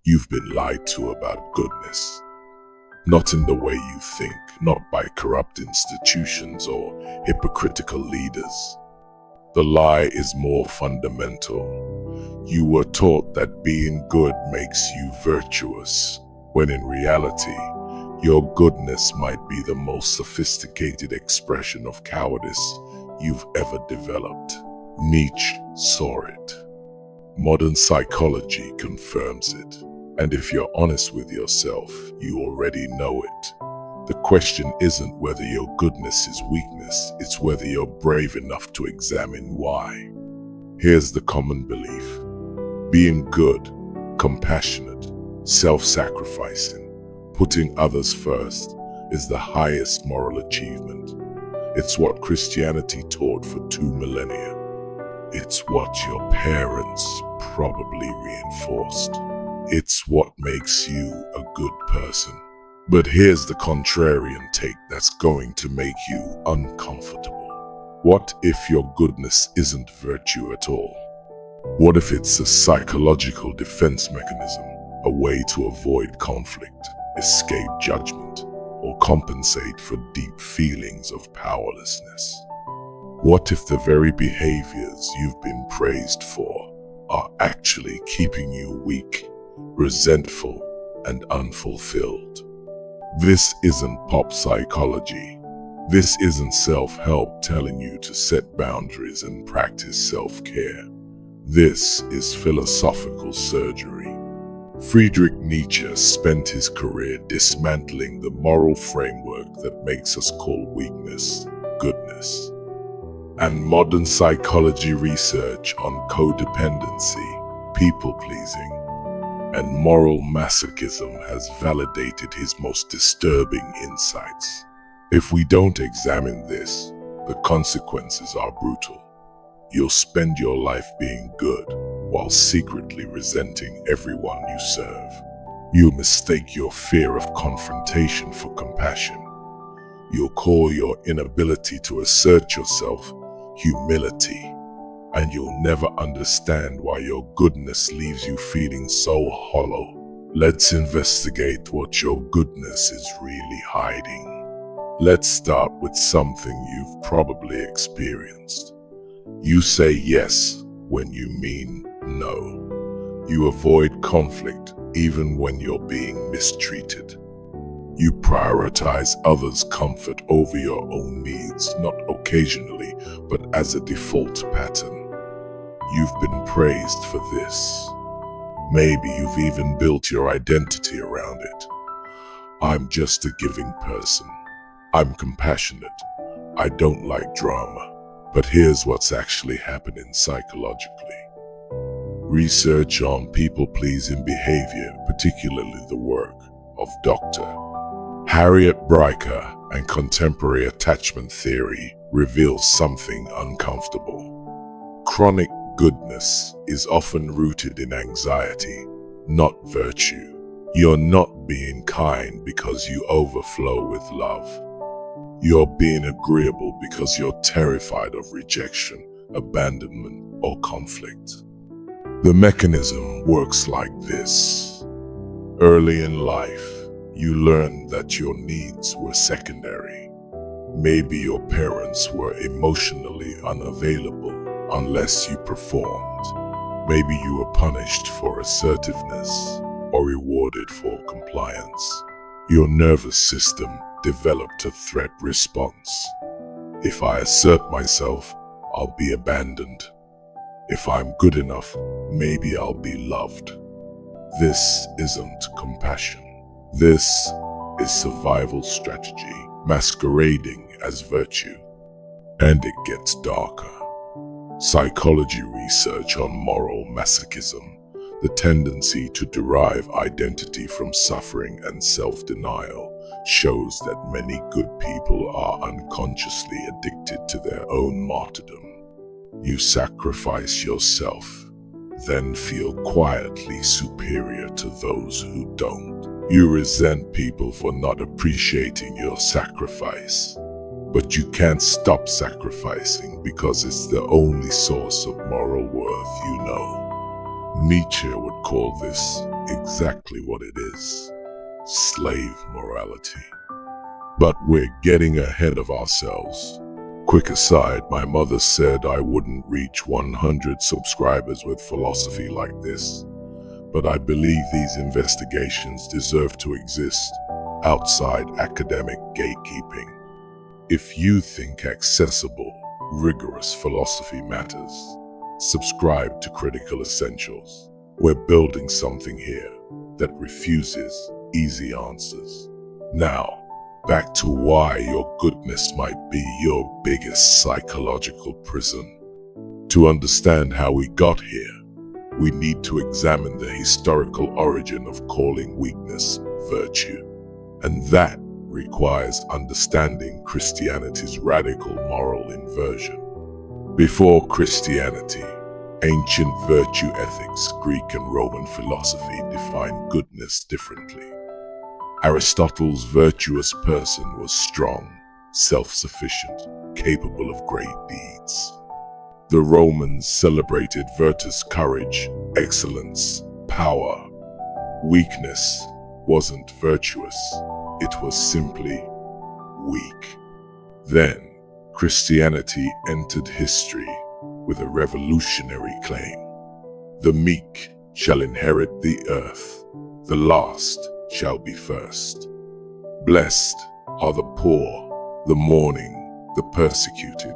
You've been lied to about goodness. Not in the way you think, not by corrupt institutions or hypocritical leaders. The lie is more fundamental. You were taught that being good makes you virtuous, when in reality, your goodness might be the most sophisticated expression of cowardice you've ever developed. Nietzsche saw it. Modern psychology confirms it. And if you're honest with yourself, you already know it. The question isn't whether your goodness is weakness, it's whether you're brave enough to examine why. Here's the common belief. Being good, compassionate, self-sacrificing, putting others first is the highest moral achievement. It's what Christianity taught for 2 millennia. It's what your parents probably reinforced. It's what makes you a good person. But here's the contrarian take that's going to make you uncomfortable. What if your goodness isn't virtue at all? What if it's a psychological defense mechanism, a way to avoid conflict, escape judgment, or compensate for deep feelings of powerlessness? What if the very behaviors you've been praised for are actually keeping you weak, resentful, and unfulfilled? This isn't pop psychology. This isn't self-help telling you to set boundaries and practice self-care. This is philosophical surgery. Friedrich Nietzsche spent his career dismantling the moral framework that makes us call weakness goodness. And modern psychology research on codependency, people-pleasing, and moral masochism has validated his most disturbing insights. If we don't examine this, the consequences are brutal. You'll spend your life being good while secretly resenting everyone you serve. You'll mistake your fear of confrontation for compassion. You'll call your inability to assert yourself humility. And you'll never understand why your goodness leaves you feeling so hollow. Let's investigate what your goodness is really hiding. Let's start with something you've probably experienced. You say yes when you mean no. You avoid conflict even when you're being mistreated. You prioritize others' comfort over your own needs, not occasionally, but as a default pattern. You've been praised for this. Maybe you've even built your identity around it. I'm just a giving person. I'm compassionate. I don't like drama. But here's what's actually happening psychologically. Research on people-pleasing behavior, particularly the work of Dr. Harriet Bryker and contemporary attachment theory, reveals something uncomfortable. Chronic goodness is often rooted in anxiety, not virtue. You're not being kind because you overflow with love. You're being agreeable because you're terrified of rejection, abandonment, or conflict. The mechanism works like this. Early in life, you learn that your needs were secondary. Maybe your parents were emotionally unavailable unless you performed. Maybe you were punished for assertiveness or rewarded for compliance. Your nervous system developed a threat response. If I assert myself, I'll be abandoned. If I'm good enough, maybe I'll be loved. This isn't compassion. This is survival strategy masquerading as virtue. And it gets darker. Psychology research on moral masochism, the tendency to derive identity from suffering and self-denial, shows that many good people are unconsciously addicted to their own martyrdom. You sacrifice yourself, then feel quietly superior to those who don't. You resent people for not appreciating your sacrifice. But you can't stop sacrificing because it's the only source of moral worth you know. Nietzsche would call this exactly what it is: slave morality. But we're getting ahead of ourselves. Quick aside, my mother said I wouldn't reach 100 subscribers with philosophy like this, but I believe these investigations deserve to exist outside academic gatekeeping. If you think accessible, rigorous philosophy matters, subscribe to Critical Essentials. We're building something here that refuses easy answers. Now, back to why your goodness might be your biggest psychological prison. To understand how we got here, we need to examine the historical origin of calling weakness virtue. And that requires understanding Christianity's radical moral inversion. Before Christianity, ancient virtue ethics, Greek and Roman philosophy defined goodness differently. Aristotle's virtuous person was strong, self-sufficient, capable of great deeds. The Romans celebrated virtus, courage, excellence, power. Weakness wasn't virtuous, it was simply weak. Then, Christianity entered history with a revolutionary claim. The meek shall inherit the earth, the last shall be first. Blessed are the poor, the mourning, the persecuted.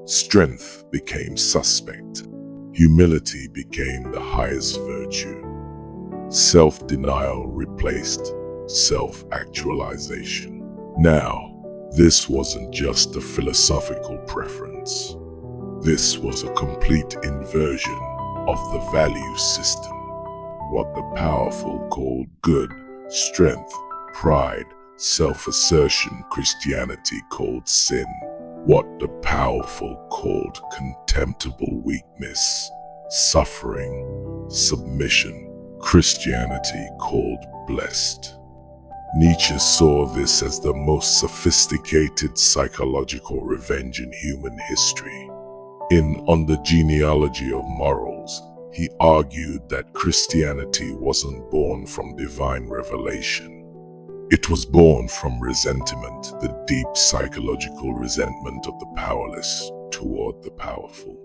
Strength became suspect. Humility became the highest virtue. Self-denial replaced self-actualization. Now, this wasn't just a philosophical preference. This was a complete inversion of the value system. What the powerful called good, strength, pride, self-assertion, Christianity called sin. What the powerful called contemptible weakness, suffering, submission, Christianity called blessed. Nietzsche saw this as the most sophisticated psychological revenge in human history. On the Genealogy of Morals, he argued that Christianity wasn't born from divine revelation. It was born from resentment, the deep psychological resentment of the powerless toward the powerful.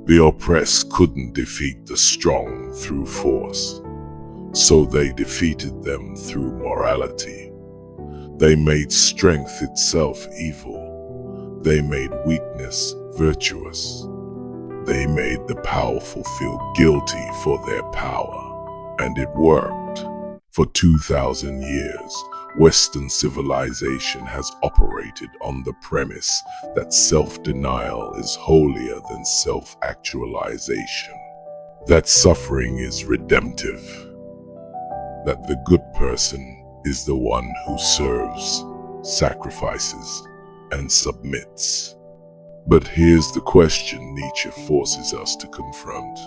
The oppressed couldn't defeat the strong through force, so they defeated them through morality. They made strength itself evil. They made weakness virtuous. They made the powerful feel guilty for their power. And it worked. For 2,000 years, Western civilization has operated on the premise that self-denial is holier than self-actualization, that suffering is redemptive, that the good person is the one who serves, sacrifices, and submits. But here's the question Nietzsche forces us to confront.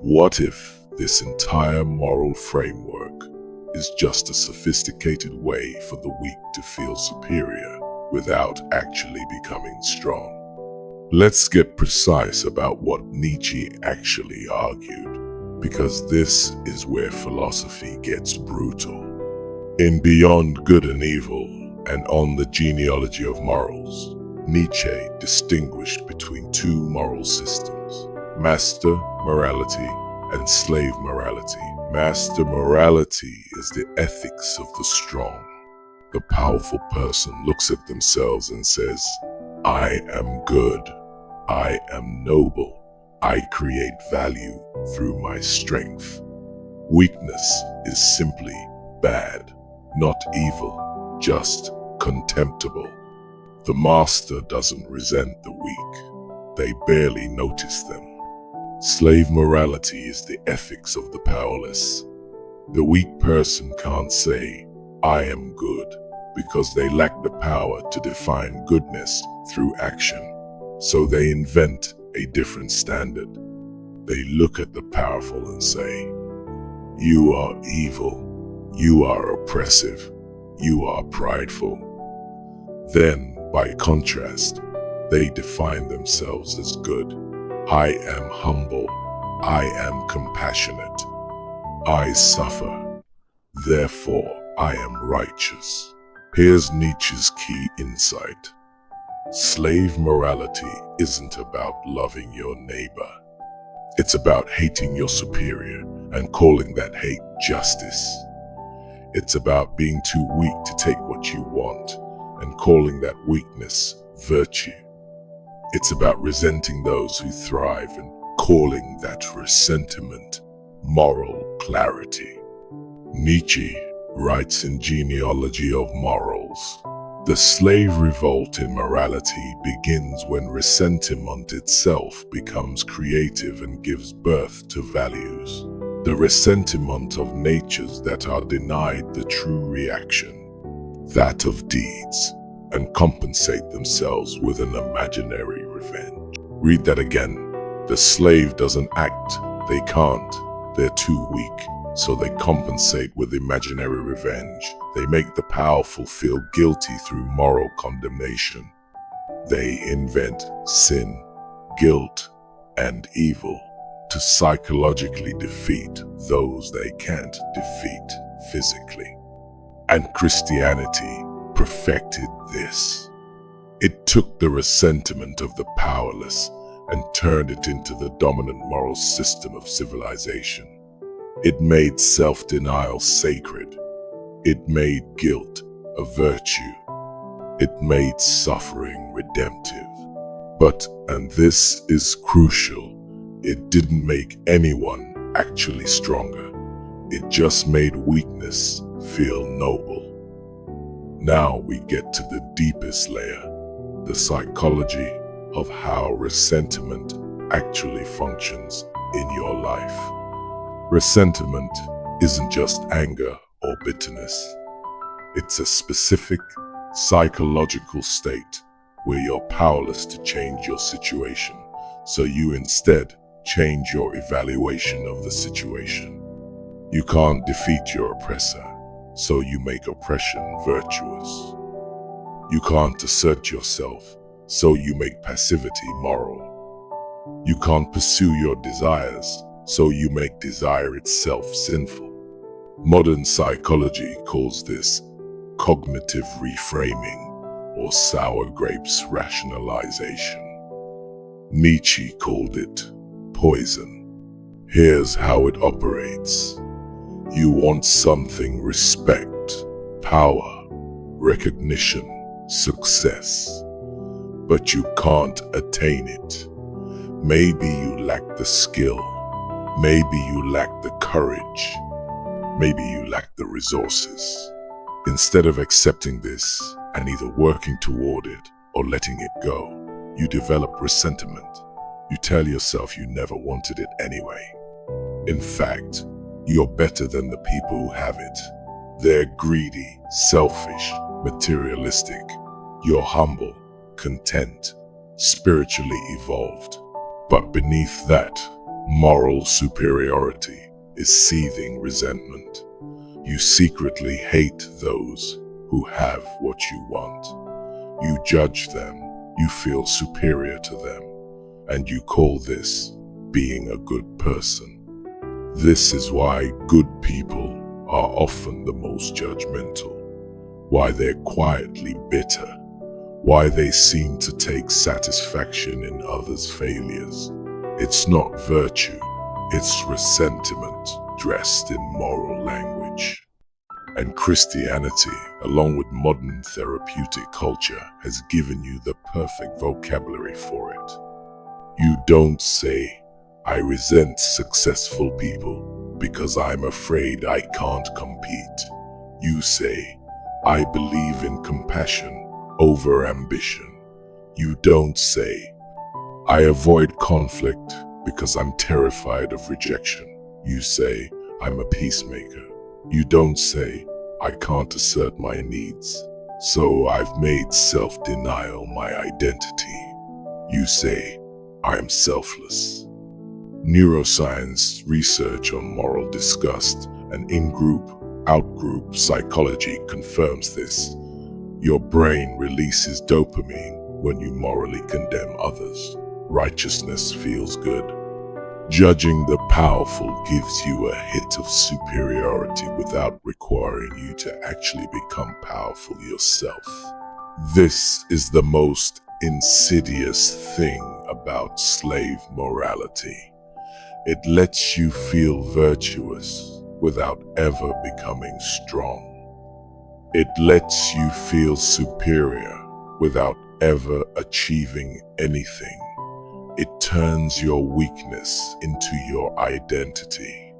What if this entire moral framework is just a sophisticated way for the weak to feel superior without actually becoming strong? Let's get precise about what Nietzsche actually argued, because this is where philosophy gets brutal. In Beyond Good and Evil and on the Genealogy of Morals, Nietzsche distinguished between two moral systems: master morality and slave morality. Master morality is the ethics of the strong. The powerful person looks at themselves and says, I am good, I am noble, I create value through my strength. Weakness is simply bad, not evil, just contemptible. The master doesn't resent the weak. They barely notice them. Slave morality is the ethics of the powerless. The weak person can't say, I am good, because they lack the power to define goodness through action. So they invent a different standard. They look at the powerful and say, you are evil, you are oppressive, you are prideful. Then, by contrast, they define themselves as good. I am humble, I am compassionate, I suffer, therefore I am righteous. Here's Nietzsche's key insight. Slave morality isn't about loving your neighbor. It's about hating your superior and calling that hate justice. It's about being too weak to take what you want and calling that weakness virtue. It's about resenting those who thrive and calling that ressentiment moral clarity. Nietzsche writes in Genealogy of Morals, the slave revolt in morality begins when ressentiment itself becomes creative and gives birth to values. The ressentiment of natures that are denied the true reaction, that of deeds, and compensate themselves with an imaginary revenge. Read that again. The slave doesn't act, they can't, they're too weak. So they compensate with imaginary revenge. They make the powerful feel guilty through moral condemnation. They invent sin, guilt, and evil to psychologically defeat those they can't defeat physically. And Christianity perfected this. It took the ressentiment of the powerless and turned it into the dominant moral system of civilization. It made self-denial sacred. It made guilt a virtue. It made suffering redemptive. But, and this is crucial, it didn't make anyone actually stronger. It just made weakness feel noble. Now we get to the deepest layer, the psychology of how ressentiment actually functions in your life. Ressentiment isn't just anger or bitterness. It's a specific psychological state where you're powerless to change your situation, so you instead change your evaluation of the situation. You can't defeat your oppressor, so you make oppression virtuous. You can't assert yourself, so you make passivity moral. You can't pursue your desires, so you make desire itself sinful. Modern psychology calls this cognitive reframing or sour grapes rationalization. Nietzsche called it poison. Here's how it operates. You want something: respect, power, recognition, success, but you can't attain it. Maybe you lack the skill. Maybe you lack the courage. Maybe you lack the resources. Instead of accepting this and either working toward it or letting it go, you develop resentment. You tell yourself you never wanted it anyway. In fact, you're better than the people who have it. They're greedy, selfish, materialistic. You're humble, content, spiritually evolved. But beneath that, moral superiority is seething resentment. You secretly hate those who have what you want. You judge them, you feel superior to them, and you call this being a good person. This is why good people are often the most judgmental, why they're quietly bitter, why they seem to take satisfaction in others' failures. It's not virtue, it's ressentiment dressed in moral language. And Christianity, along with modern therapeutic culture, has given you the perfect vocabulary for it. You don't say, I resent successful people because I'm afraid I can't compete. You say, I believe in compassion over ambition. You don't say, I avoid conflict because I'm terrified of rejection. You say, I'm a peacemaker. You don't say, I can't assert my needs, so I've made self-denial my identity. You say, I'm selfless. Neuroscience research on moral disgust and in-group, out-group psychology confirms this. Your brain releases dopamine when you morally condemn others. Righteousness feels good. Judging the powerful gives you a hit of superiority without requiring you to actually become powerful yourself. This is the most insidious thing about slave morality. It lets you feel virtuous without ever becoming strong. It lets you feel superior without ever achieving anything. It turns your weakness into your identity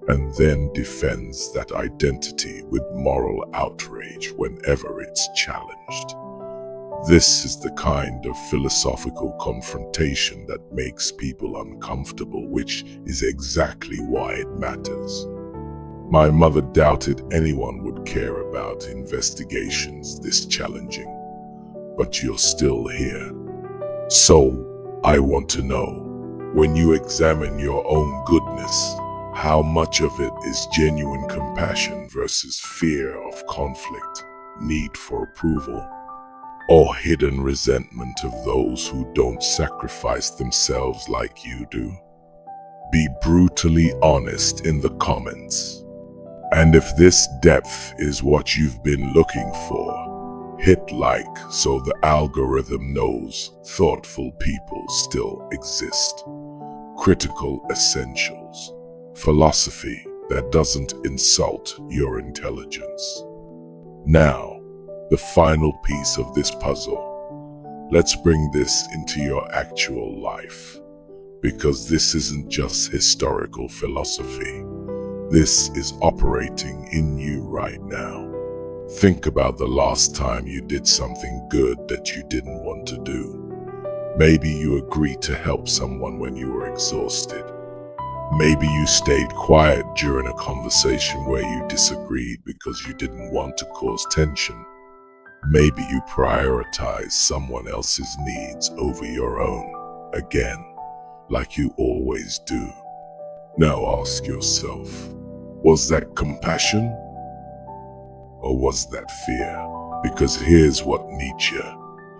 and then defends that identity with moral outrage whenever it's challenged. This is the kind of philosophical confrontation that makes people uncomfortable, which is exactly why it matters. My mother doubted anyone would care about investigations this challenging, but you're still here. So, I want to know, when you examine your own goodness, how much of it is genuine compassion versus fear of conflict, need for approval, or hidden resentment of those who don't sacrifice themselves like you do? Be brutally honest in the comments. And if this depth is what you've been looking for, hit like so the algorithm knows thoughtful people still exist. Critical essentials. Philosophy that doesn't insult your intelligence. Now, the final piece of this puzzle. Let's bring this into your actual life, because this isn't just historical philosophy. This is operating in you right now. Think about the last time you did something good that you didn't want to do. Maybe you agreed to help someone when you were exhausted. Maybe you stayed quiet during a conversation where you disagreed because you didn't want to cause tension. Maybe you prioritized someone else's needs over your own, again, like you always do. Now ask yourself, was that compassion? Or was that fear? Because here's what Nietzsche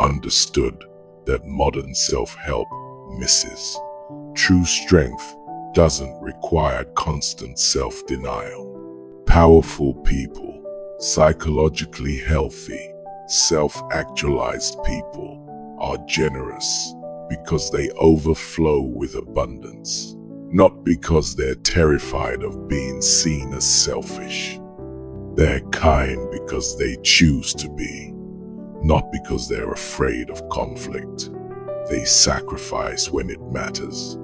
understood that modern self-help misses. True strength doesn't require constant self-denial. Powerful people, psychologically healthy, self-actualized people are generous because they overflow with abundance, not because they're terrified of being seen as selfish. They're kind because they choose to be, not because they're afraid of conflict. They sacrifice when it matters,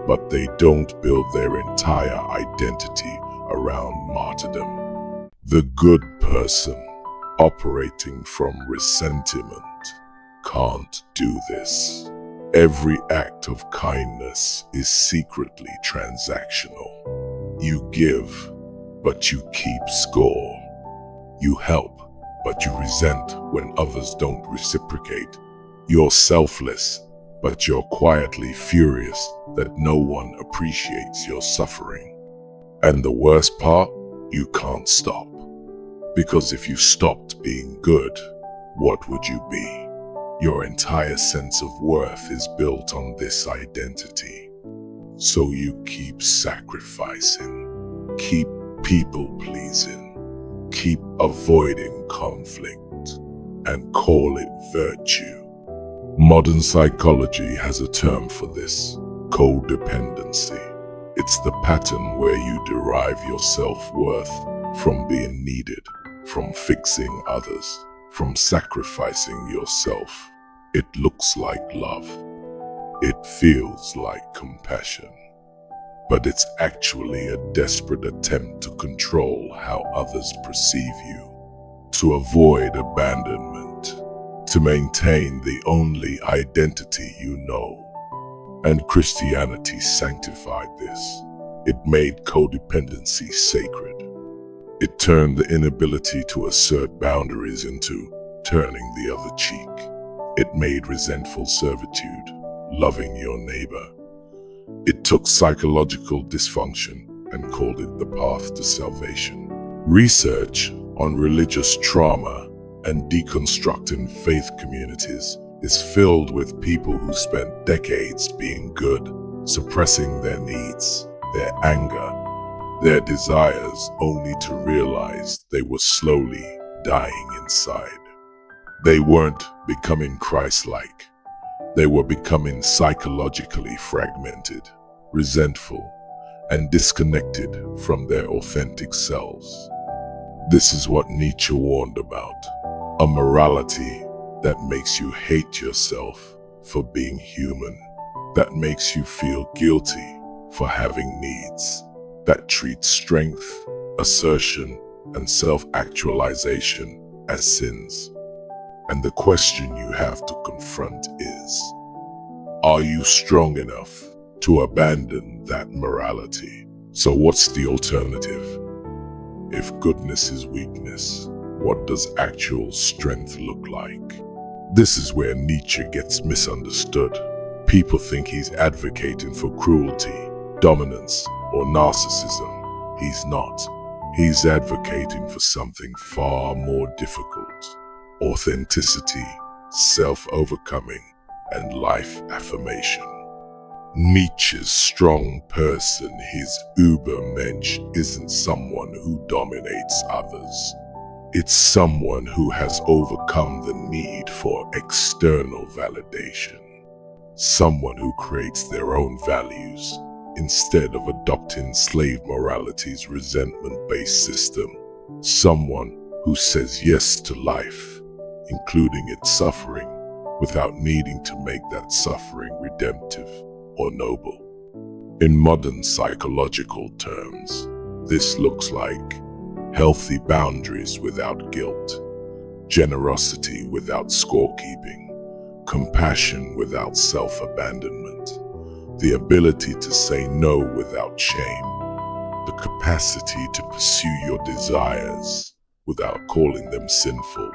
but they don't build their entire identity around martyrdom. The good person, operating from ressentiment, can't do this. Every act of kindness is secretly transactional. You give, but you keep score. You help, but you resent when others don't reciprocate. You're selfless, but you're quietly furious that no one appreciates your suffering. And the worst part, you can't stop. Because if you stopped being good, what would you be? Your entire sense of worth is built on this identity. So you keep sacrificing, keep people-pleasing, keep avoiding conflict, and call it virtue. Modern psychology has a term for this, codependency. It's the pattern where you derive your self-worth from being needed, from fixing others, from sacrificing yourself. It looks like love. It feels like compassion. But it's actually a desperate attempt to control how others perceive you, to avoid abandonment, to maintain the only identity you know. And Christianity sanctified this. It made codependency sacred. It turned the inability to assert boundaries into turning the other cheek. It made resentful servitude, loving your neighbor. It took psychological dysfunction and called it the path to salvation. Research on religious trauma and deconstructing faith communities is filled with people who spent decades being good, suppressing their needs, their anger, their desires, only to realize they were slowly dying inside. They weren't becoming Christ-like. They were becoming psychologically fragmented, resentful, and disconnected from their authentic selves. This is what Nietzsche warned about: a morality that makes you hate yourself for being human, that makes you feel guilty for having needs, that treats strength, assertion, and self-actualization as sins. And the question you have to confront is, are you strong enough to abandon that morality? So what's the alternative? If goodness is weakness, what does actual strength look like? This is where Nietzsche gets misunderstood. People think he's advocating for cruelty, dominance, or narcissism. He's not. He's advocating for something far more difficult: authenticity, self-overcoming, and life affirmation. Nietzsche's strong person, his Übermensch, isn't someone who dominates others. It's someone who has overcome the need for external validation. Someone who creates their own values instead of adopting slave morality's resentment-based system. Someone who says yes to life, including its suffering, without needing to make that suffering redemptive or noble. In modern psychological terms, this looks like healthy boundaries without guilt, generosity without scorekeeping, compassion without self-abandonment, the ability to say no without shame, the capacity to pursue your desires without calling them sinful.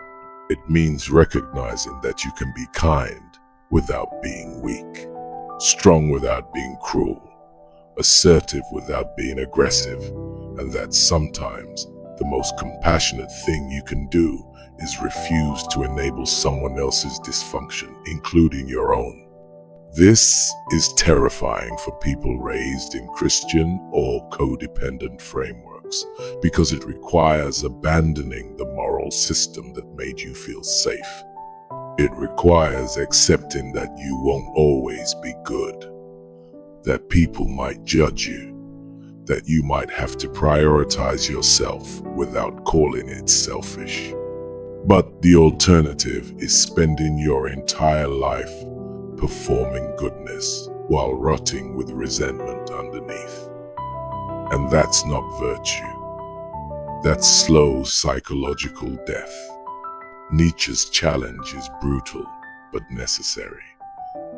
It means recognizing that you can be kind without being weak, strong without being cruel, assertive without being aggressive, and that sometimes the most compassionate thing you can do is refuse to enable someone else's dysfunction, including your own. This is terrifying for people raised in Christian or codependent frameworks, because it requires abandoning the moral system that made you feel safe. It requires accepting that you won't always be good, that people might judge you, that you might have to prioritize yourself without calling it selfish. But the alternative is spending your entire life performing goodness while rotting with resentment underneath. And that's not virtue. That's slow psychological death. Nietzsche's challenge is brutal but necessary.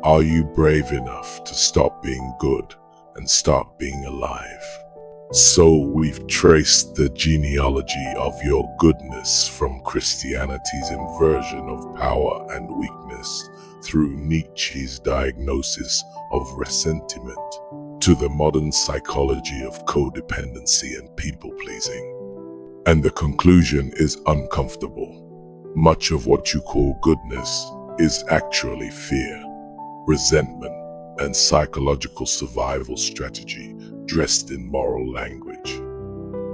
Are you brave enough to stop being good and start being alive? So we've traced the genealogy of your goodness from Christianity's inversion of power and weakness through Nietzsche's diagnosis of ressentiment to the modern psychology of codependency and people-pleasing. And the conclusion is uncomfortable. Much of what you call goodness is actually fear, resentment, and psychological survival strategy dressed in moral language.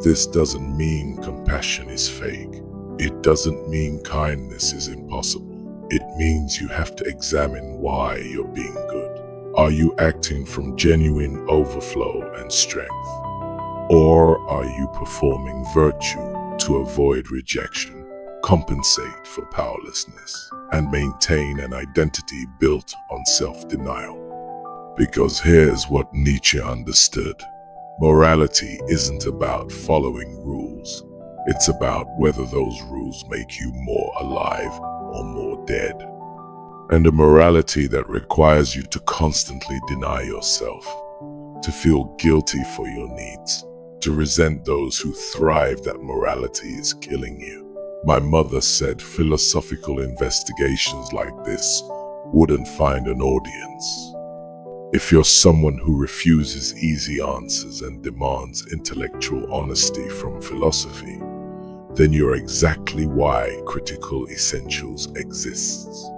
This doesn't mean compassion is fake. It doesn't mean kindness is impossible. It means you have to examine why you're being good. Are you acting from genuine overflow and strength? Or are you performing virtue to avoid rejection, compensate for powerlessness, and maintain an identity built on self-denial? Because here's what Nietzsche understood. Morality isn't about following rules. It's about whether those rules make you more alive or more dead. And a morality that requires you to constantly deny yourself, to feel guilty for your needs, to resent those who thrive that morality is killing you. My mother said philosophical investigations like this wouldn't find an audience. If you're someone who refuses easy answers and demands intellectual honesty from philosophy, then you're exactly why Critical Essentials exists.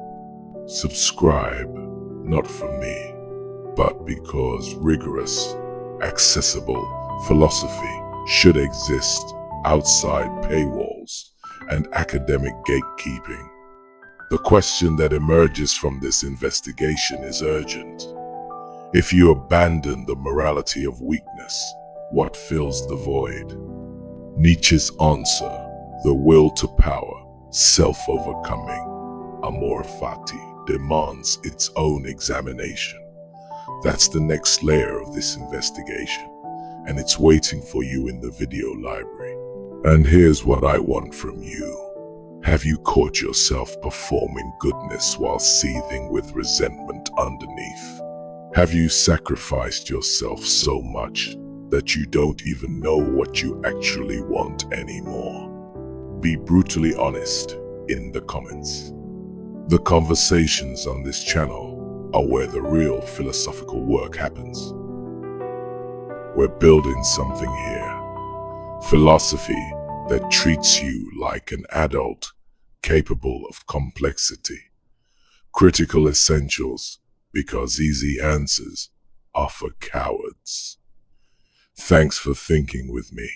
Subscribe, not for me, but because rigorous, accessible philosophy should exist outside paywalls and academic gatekeeping. The question that emerges from this investigation is urgent. If you abandon the morality of weakness, what fills the void? Nietzsche's answer, the will to power, self-overcoming, amor fati, demands its own examination. That's the next layer of this investigation, and it's waiting for you in the video library. And here's what I want from you. Have you caught yourself performing goodness while seething with resentment underneath? Have you sacrificed yourself so much that you don't even know what you actually want anymore? Be brutally honest in the comments. The conversations on this channel are where the real philosophical work happens. We're building something here. Philosophy that treats you like an adult capable of complexity. Critical essentials, because easy answers are for cowards. Thanks for thinking with me.